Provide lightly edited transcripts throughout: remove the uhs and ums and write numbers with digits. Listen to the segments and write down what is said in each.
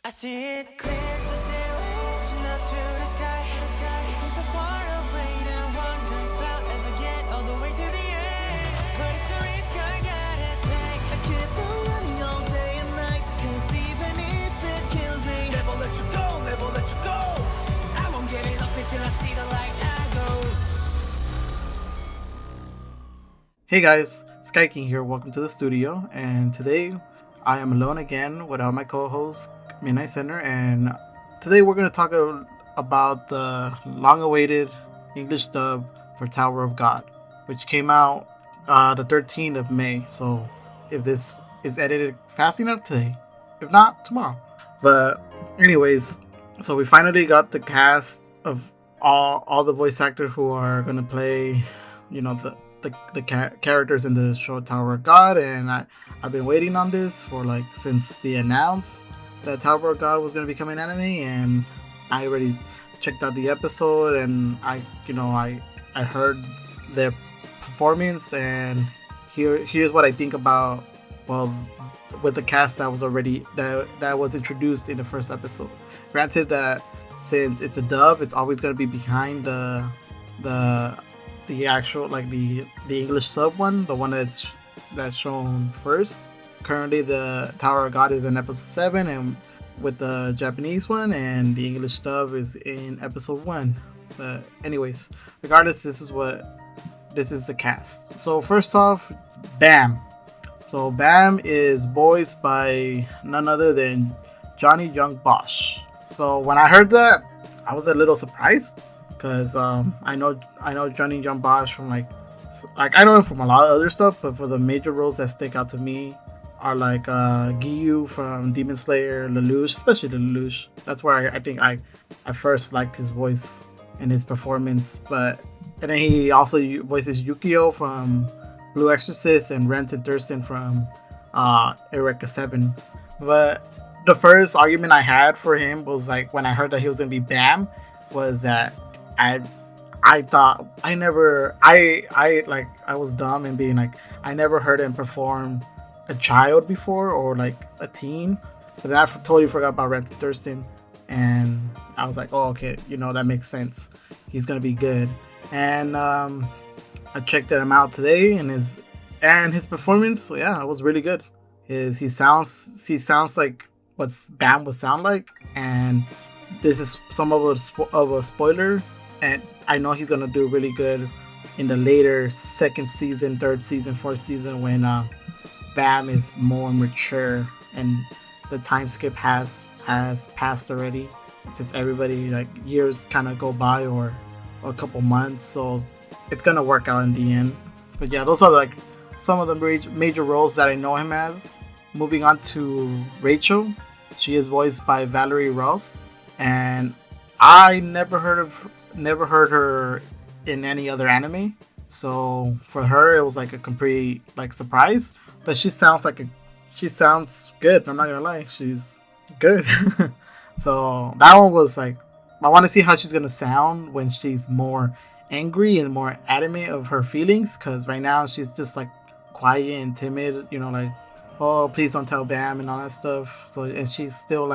I see it clear, the stairway reaching up to the sky. It seems so far away now, wondering if I'll ever get all the way to the end. But it's a risk I gotta take. I keep on running all day and night, 'cause even if it kills me, never let you go, never let you go. I won't give it up until I see the light. I go. Hey guys, Skyking here. Welcome to the studio, and today I am alone again without my co-host Midnight Center, and today we're going to talk about the long-awaited English dub for Tower of God, which came out the 13th of May. So if this is edited fast enough today, if not tomorrow. But anyways, so we finally got the cast of all the voice actors who are going to play, the characters in the show Tower of God, and I've been waiting on this for since they announced that Tower of God was gonna become an anime, and I already checked out the episode, and I heard their performance, and here's what I think about, well, with the cast that was introduced in the first episode. Granted that since it's a dub, it's always gonna be behind the actual the English sub one, the one that's shown first. Currently, the Tower of God is in episode 7, and with the Japanese one, and the English dub is in episode 1. But anyways, regardless, this is the cast. So first off, Bam. So Bam is voiced by none other than Johnny Young Bosch. So when I heard that, I was a little surprised because I know Johnny Young Bosch from I know him from a lot of other stuff, but for the major roles that stick out to me are Giyu from Demon Slayer, Lelouch, especially Lelouch. That's where I think I first liked his voice and his performance. And then he also voices Yukio from Blue Exorcist and Renton Thurston from Eureka 7. But the first argument I had for him was when I heard that he was gonna be Bam, was that I thought I was dumb and being I never heard him perform a child before, or a teen. But then I totally forgot about Renton Thurston, and I was oh, okay, that makes sense. He's gonna be good. And I checked him out today, and his performance, so yeah, it was really good. He sounds like what Bam would sound like, and this is some of a spoiler, and I know he's gonna do really good in the later second season, third season, fourth season, when Bam is more mature and the time skip has passed already, since everybody years kind of go by, or a couple months, so it's gonna work out in the end. But yeah, those are some of the major roles that I know him as. Moving on to Rachel, she is voiced by Valerie Rouse, and I never heard her in any other anime, so for her it was a complete surprise. But she sounds good. I'm not gonna lie, she's good. So that one was I want to see how she's gonna sound when she's more angry and more adamant of her feelings, because right now she's just quiet and timid, oh, please don't tell Bam and all that stuff. So, and she's still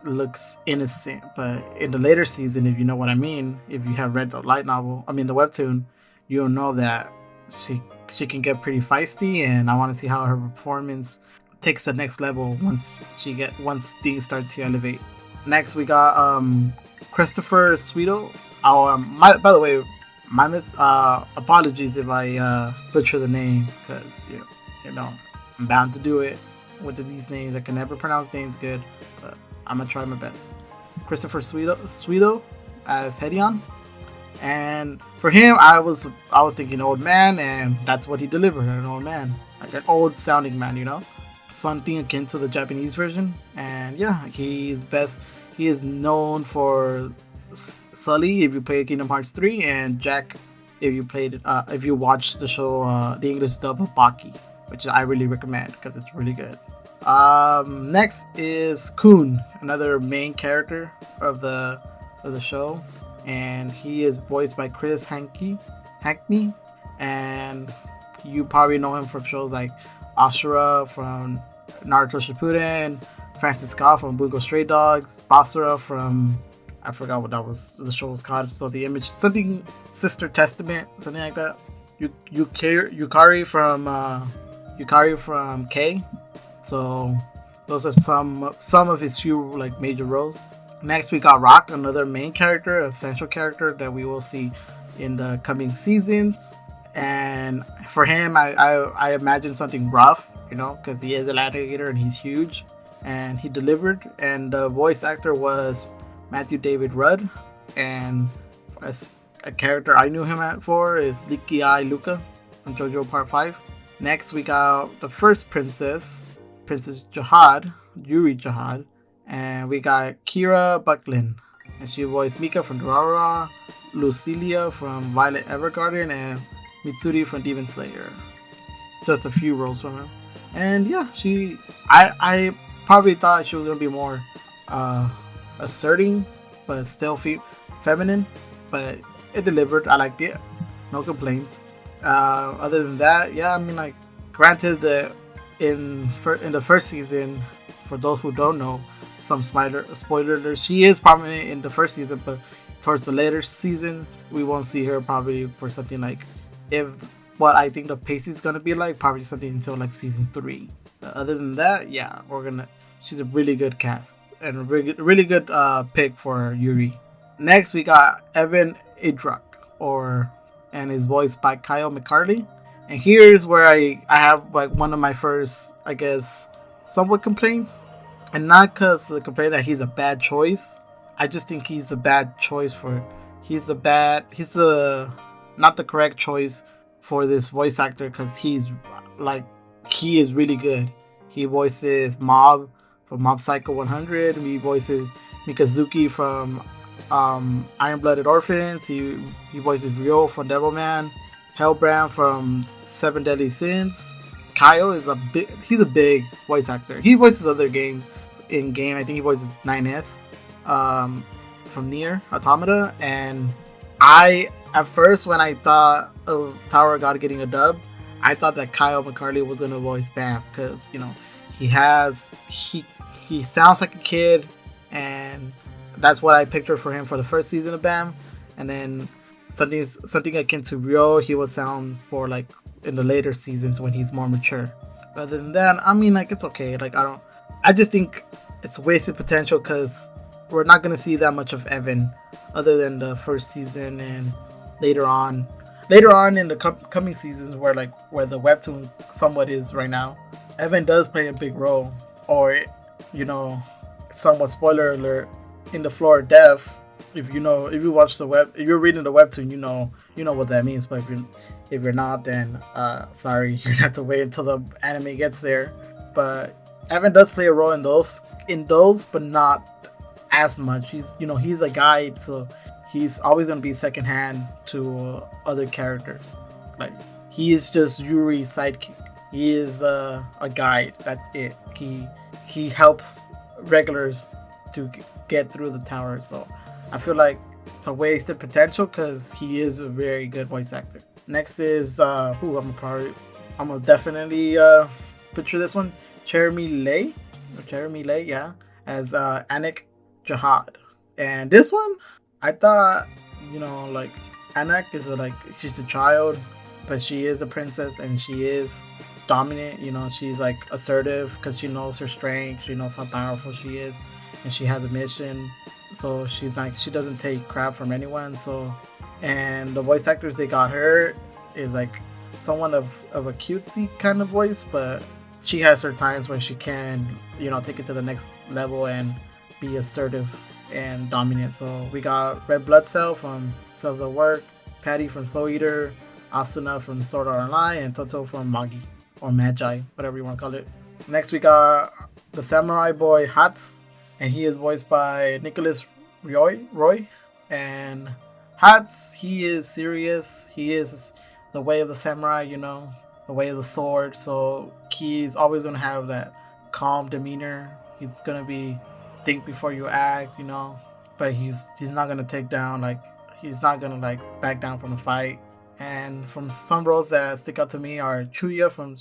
looks innocent. But in the later season, if you know what I mean, if you have read the the webtoon, you'll know that she can get pretty feisty, and I want to see how her performance takes the next level once things start to elevate. Next, we got Christopher Sweeto. By the way, my apologies if I butcher the name, because I'm bound to do it with these names. I can never pronounce names good, but I'm gonna try my best. Christopher Sweeto as Hedion, and for him, I was thinking old man, and that's what he delivered, an old man, an old sounding man, something akin to the Japanese version. And yeah, he is known for Sully if you played Kingdom Hearts 3, and Jack if you watched the show, the English dub of Baki, which I really recommend because it's really good. Next is Kun, another main character of the show, and he is voiced by Chris Hackney, and you probably know him from shows like Ashura from Naruto Shippuden, Francis Scott from Bungo Stray Dogs, Basara from, I forgot what that was, the show was called. So the image, something Sister Testament, something like that. Yukari from K. So those are some of his few like major roles. Next we got Rock, another main character, a central character that we will see in the coming seasons. And for him, I imagine something rough, because he is an alligator and he's huge, and he delivered. And the voice actor was Matthew David Rudd, and as a character I knew him for is Licky Eye Luca from JoJo Part 5. Next we got the first princess, Princess Yuri Jihad, and we got Kira Bucklin, and she voiced Mika from Durarara, Lucilia from Violet Evergarden, and Mitsuri from Demon Slayer. Just a few roles from her. And yeah, I probably thought she was gonna be more asserting, but still feminine. But it delivered. I liked it. No complaints. Other than that, yeah, I mean, like, granted that in the first season, for those who don't know, some spoilers, she is prominent in the first season, but towards the later seasons, we won't see her probably for something like, if what I think the pace is gonna be like, probably something until like season 3. Other than that, yeah, she's a really good cast and a really good pick for Yuri. Next we got Evan Idruk, and his voiced by Kyle McCarthy. And here's where I have like one of my first, I guess, somewhat complaints. And not because the complaint that he's a bad choice. I just think he's a bad choice he's not the correct choice for this voice actor, because he is really good. He voices Mob from Mob Psycho 100. He voices Mikazuki from Iron Blooded Orphans. He voices Ryo from Devilman, Hellbrand from Seven Deadly Sins. Kyle he's a big voice actor. He voices other games in game. I think he voices 9S from Nier Automata. And at first, when I thought of Tower of God getting a dub, I thought that Kyle McCarthy was gonna voice Bam, because he sounds like a kid, and that's what I pictured for him for the first season of Bam. And then something akin to Ryo, he will sound for like in the later seasons when he's more mature. Other than that, I mean, like, it's okay. Like, I just think it's wasted potential, because we're not gonna see that much of Evan other than the first season and later on in the coming seasons, where the webtoon somewhat is right now. Evan does play a big role, or somewhat spoiler alert, in the Floor of Death. If you watch if you're reading the webtoon, you know what that means. But if you're not, then sorry, you're gonna have to wait until the anime gets there. But Evan does play a role in those, but not as much. He's a guide, so he's always gonna be second hand to other characters. Like, he is just Yuri's sidekick. He is a guide. That's it. He helps regulars to get through the tower. So I feel like it's a wasted potential, because he is a very good voice actor. Next is I'm almost definitely picture this one, Jeremy Lay, yeah, as Anik Jihad. And this one, I thought, like, Anak is she's a child, but she is a princess, and she is dominant. She's like assertive, because she knows her strength, she knows how powerful she is, and she has a mission. So she's like, she doesn't take crap from anyone. So, and the voice actors they got her is like someone of a cutesy kind of voice, but she has her times when she can, take it to the next level and be assertive and dominant. So we got Red Blood Cell from Cells at Work, Patty from Soul Eater, Asuna from Sword Art Online, and Toto from Magi, or Magi, whatever you want to call it. Next we got the samurai boy Hats, and he is voiced by Nicholas Roy. And Hats, he is serious. He is the way of the samurai, the way of the sword. So he's always going to have that calm demeanor. He's going to be think before you act, but he's not going to take down, he's not going to back down from a fight. And from some roles that stick out to me are Chuya from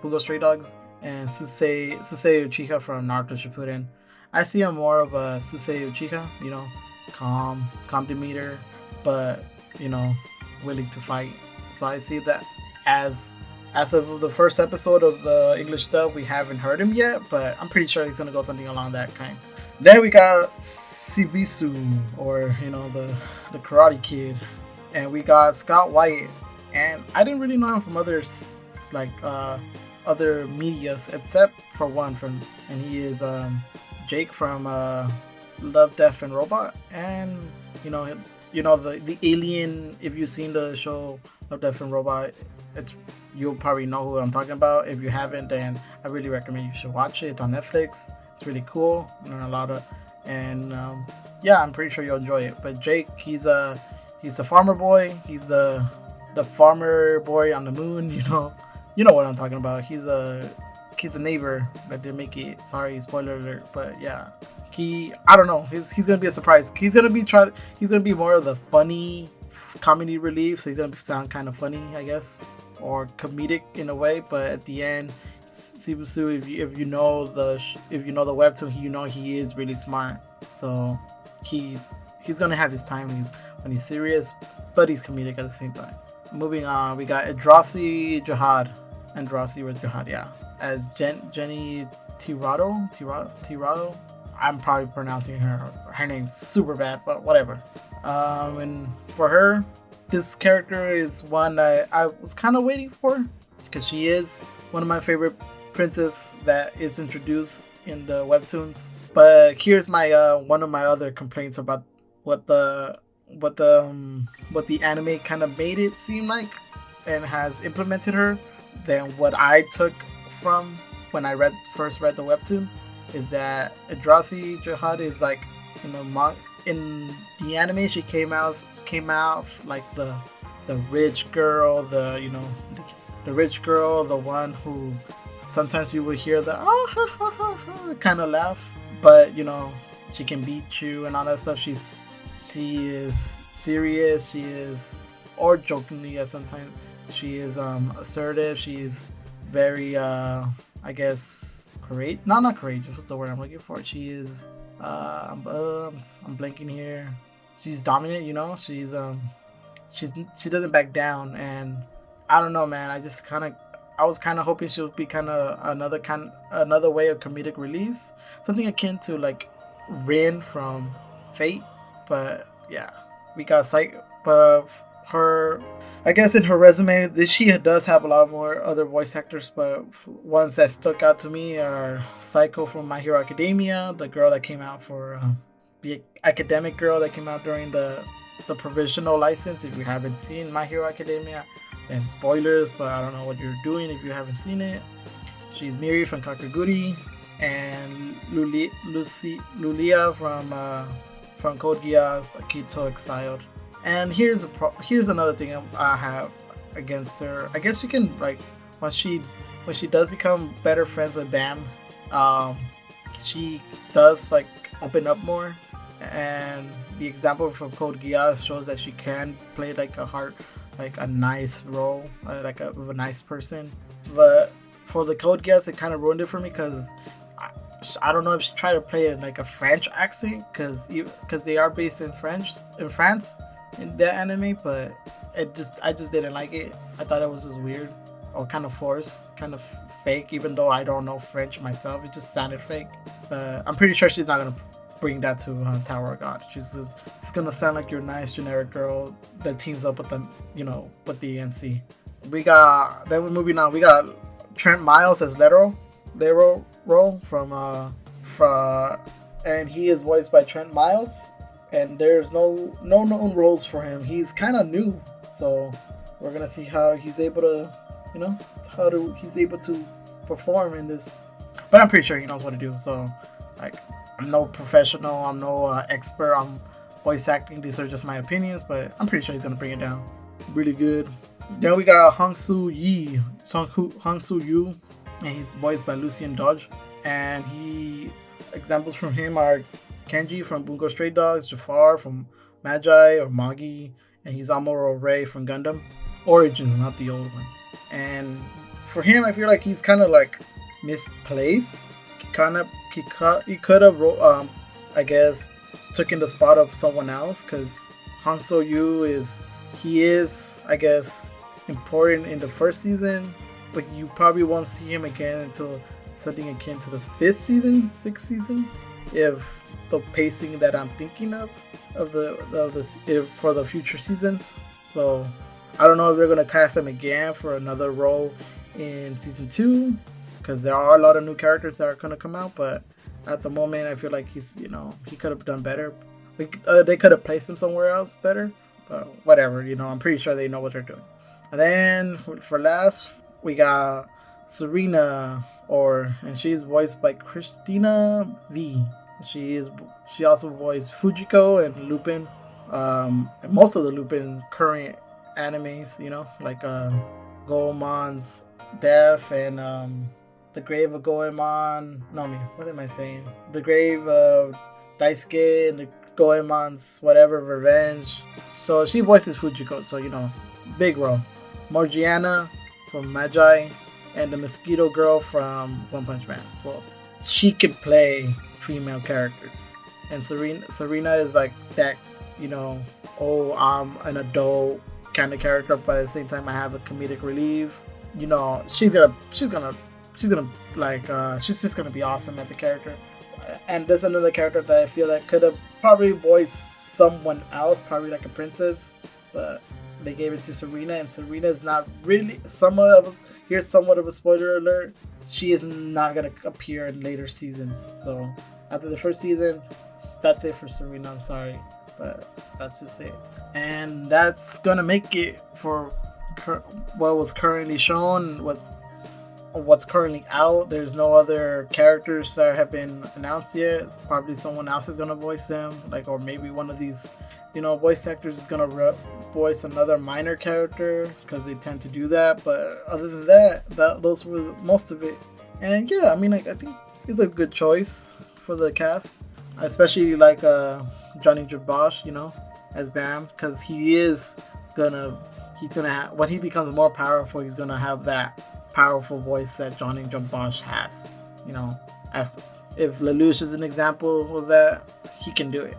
Bungo Stray Dogs, and Susei Uchiha from Naruto Shippuden. I see him more of a Susei Uchiha, calm demeanor, but willing to fight. So I see that as of the first episode of the English dub, we haven't heard him yet, but I'm pretty sure he's gonna go something along that kind. Then we got Sibisu, or the Karate Kid, and we got Scott Wyatt, and I didn't really know him from other medias except for one and he is Jake from Love, Death and Robot, and the alien. If you've seen the show Love, Death and Robot, you'll probably know who I'm talking about. If you haven't, then I really recommend you should watch it. It's on Netflix. It's really cool. Learn a lot yeah, I'm pretty sure you'll enjoy it. But Jake, he's a farmer boy. He's the farmer boy on the moon. You know what I'm talking about. He's a neighbor that didn't make it. Sorry, spoiler alert. But yeah, I don't know. He's gonna be a surprise. He's gonna be more of the funny comedy relief. So he's gonna sound kind of funny, I guess, or comedic in a way. But at the end, Sibusu, if you know the webtoon, he is really smart. So he's gonna have his time when he's serious, but he's comedic at the same time. Moving on, we got Andrasi with Jihad, yeah, as Jenny Tirado. I'm probably pronouncing her name super bad, but whatever. And for her, this character is one that I was kind of waiting for, because she is one of my favorite princess that is introduced in the webtoons. But here's my one of my other complaints about what the anime kind of made it seem like and has implemented her than what I took from when I first read the webtoon, is that Andrasi Jihad is like, in the anime she came out like the rich girl, the rich girl, the one who sometimes you will hear the kind of laugh, but she can beat you and all that stuff. She is serious. She is, or jokingly sometimes, she is assertive. She's very I guess not courageous. What's the word I'm looking for? She is I'm blanking here. She's dominant. She doesn't back down, and I don't know, man. I was kind of hoping she would be kind of another way of comedic release, something akin to like Rin from Fate. But yeah, we got but her, I guess in her resume, she does have a lot more other voice actors, but ones that stuck out to me are Psycho from My Hero Academia, the girl that came out for the academic girl that came out during the provisional license. If you haven't seen My Hero Academia, then spoilers, but I don't know what you're doing if you haven't seen it. She's Miri from Kakaguri, and Lulia from Code Geass Akito Exiled. And here's another thing I have against her. I guess you can, like, when she does become better friends with Bam, she does like open up more, and the example from Code Geass shows that she can play like a nice role, like a nice person. But for the Code Geass, it kind of ruined it for me, because I don't know if she tried to play it like a French accent, because they are based in France in that anime, but I just didn't like it. I thought it was just weird, or kind of forced, kind of fake, even though I don't know French myself. It just sounded fake. But I'm pretty sure she's not gonna bring that to Tower of God. She's gonna sound like your nice generic girl that teams up with with the MC. Then we're moving on. We got Trent Miles as Lero from and he is voiced by Trent Miles. And there's no known roles for him. He's kind of new, so we're gonna see how he's able to, he's able to perform in this. But I'm pretty sure he knows what to do. So, like, I'm no professional. I'm no expert on voice acting. These are just my opinions, but I'm pretty sure he's gonna bring it down really good. Then we got Hong Soo Yu, and he's voiced by Lucien Dodge. And examples from him are Kenji from Bungo Stray Dogs, Jafar from Magi or Magi, and he's Amuro Ray from Gundam Origins, not the old one. And for him, I feel like he's kind of like misplaced. He could have I guess took in the spot of someone else, because Han So Yu is I guess important in the first season, but you probably won't see him again until something akin to the 6th season, if the pacing that I'm thinking of for the future seasons. So I don't know if they're gonna cast him again for another role in season 2, because there are a lot of new characters that are gonna come out. But at the moment, I feel like he could have done better. They could have placed him somewhere else better. But whatever, I'm pretty sure they know what they're doing. And then for last, we got Serena, and she's voiced by Christina V. She also voiced Fujiko and Lupin, and most of the Lupin current animes, like Goemon's Death and The Grave of Goemon. No, what am I saying? The Grave of Daisuke and the Goemon's whatever Revenge. So she voices Fujiko, so big role. Morgiana from Magi, and the Mosquito Girl from One Punch Man. So she can play female characters. And Serena is like that, I'm an adult kind of character, but at the same time I have a comedic relief. She's just gonna be awesome at the character. And there's another character that I feel that could have probably voiced someone else, probably like a princess, but they gave it to Serena, and Serena is not really here's somewhat of a spoiler alert. She is not gonna appear in later seasons. So after the first season, that's it for Serena. I'm sorry, but that's just it. And that's gonna make it for what was currently shown. What's currently out. There's no other characters that have been announced yet. Probably someone else is gonna voice them, or maybe one of these, voice actors is gonna voice another minor character, because they tend to do that. But other than that, those were most of it. And yeah, I think it's a good choice for the cast, especially Johnny Jabosh, as Bam, because he's gonna have, when he becomes more powerful, he's gonna have that powerful voice that Johnny Jabosh has. As if Lelouch is an example of that, he can do it.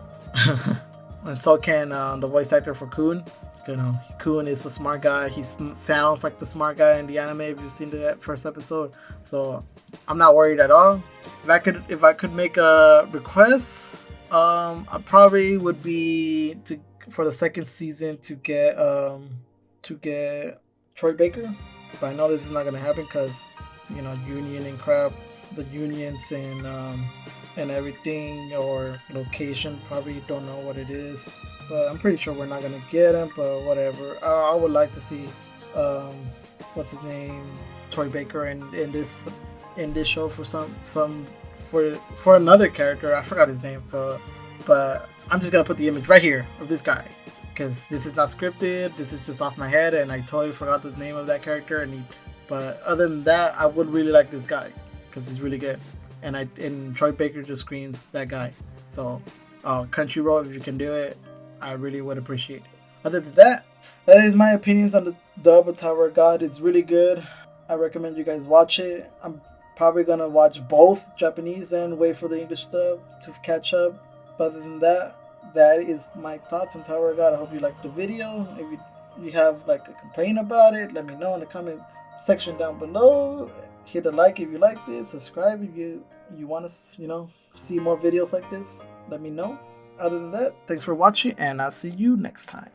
And so can the voice actor for Kun. Kun is a smart guy. He sounds like the smart guy in the anime. If you've seen that first episode, so I'm not worried at all. If I could make a request, I probably would be for the second season to get Troy Baker. But I know this is not gonna happen because union and crap, the unions and everything, or location, probably don't know what it is. But I'm pretty sure we're not gonna get him. But whatever. I would like to see what's his name, Troy Baker in this show for another character. I forgot his name, but I'm just gonna put the image right here of this guy, because this is not scripted. This is just off my head, and I totally forgot the name of that character. But other than that, I would really like this guy because he's really good, and Troy Baker just screams that guy. So, Crunchyroll, if you can do it, I really would appreciate it. Other than that is my opinions on the dub of Tower of God. It's really good. I recommend you guys watch it. I'm probably gonna watch both Japanese and wait for the English dub to catch up. But other than that is my thoughts on Tower of God. I hope you liked the video. If you have a complaint about it, let me know in the comment section down below. Hit a like if you liked it. Subscribe if you want to see more videos like this. Let me know. Other than that, thanks for watching, and I'll see you next time.